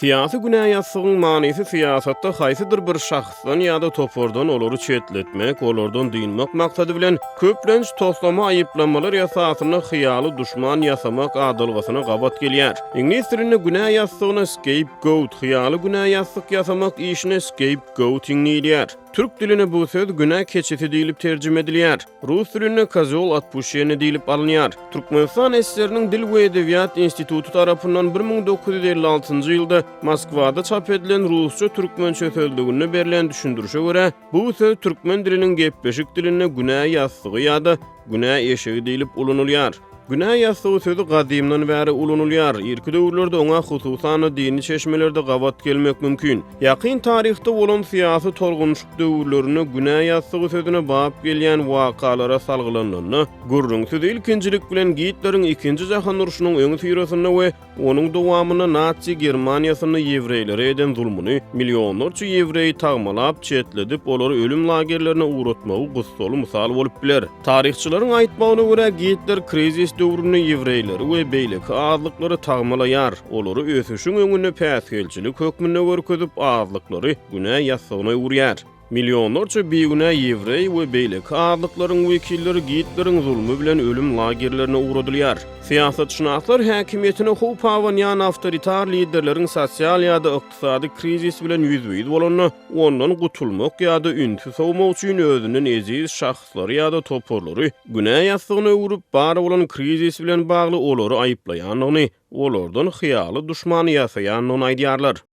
Siyasi günäýatsygyň manysy siyasatda haýsydyr bir şahsdan ýa-da topordan olary çetletmek, olardan diýilmek maksady bilen köplenç toslama aýyplamalar ýasasyny hyýaly duşman ýasamak adalgasyna gabat gelýär. Ingliz dilinde günäýatsygyna scapegoat, hyýaly günäýatsyk ýasamak işine scapegoat diýilýär. Türk diline bu söz günah keçiti diýilip terjime edilýär. Rus dilinde kozol atpusheni diýilip alınýar. Türkmenistan esleriniň Dil we Edebiýat Institutu tarapyndan 1956-njy ýylda Moskwada çap edilen Rusça türkmençe sözlügüne berilen düşündürüşe göre bu söz türkmen diliniň gepleşik diline günah ýazsygy ýa-da günah eşigi diýilip ulanylýar. Günah ýazsygy sözü gadymdan bäri ulanylýar. Irki döwürlerde oňa hususan dini çeşmelerde gabat gelmek mümkin. Ýakyn taryhda bolan syýasy torgunçluk döwürlerini günah ýazsygy sözüne bap gelýän wakalara salgylanyny, gurrunçsuz ilkinjilik bilen Gitleriň 2-nji jahan uruşunyň öňü sürýäsini we onuň dowamyny Nazi Germaniýasyny ýewreýlere eden zulmuny millionlarça ýewreý tagmalap çetledip olary ölüm lagerlerine uğratmagy gysgaly mysal bolup biler. Taryhçylaryň aýtmagyna görä Gitler krizis döwründe ýewreýleri we beýleki azlyklary tagmalaýar. Olary ösüşiň öňüne päsgelçilik hökmüne görkezip azlyklary günah ýazsygyna urýar. Milyonlarça beýgünä ýewreý we beýleki azlyklaryň wekilleri Gitleriň zulmy bilen ölüm lagerlerine uğradylýar. Siýasatçynaslar häkimiýetine howp awanýan awtoritar liderleriň sosial ýa-da ykdysady krizis bilen ýüzbeýiz bolany ondan gutulmak ýa-da ünsüz sowmak üçin özüniň eziz şahslary ýa-da toporlary günah ýazsygyna urup bar bolan krizis bilen bagly olary aýyplaýanyny, olardan hyýaly duşman ýasaýanyny aýdýarlar.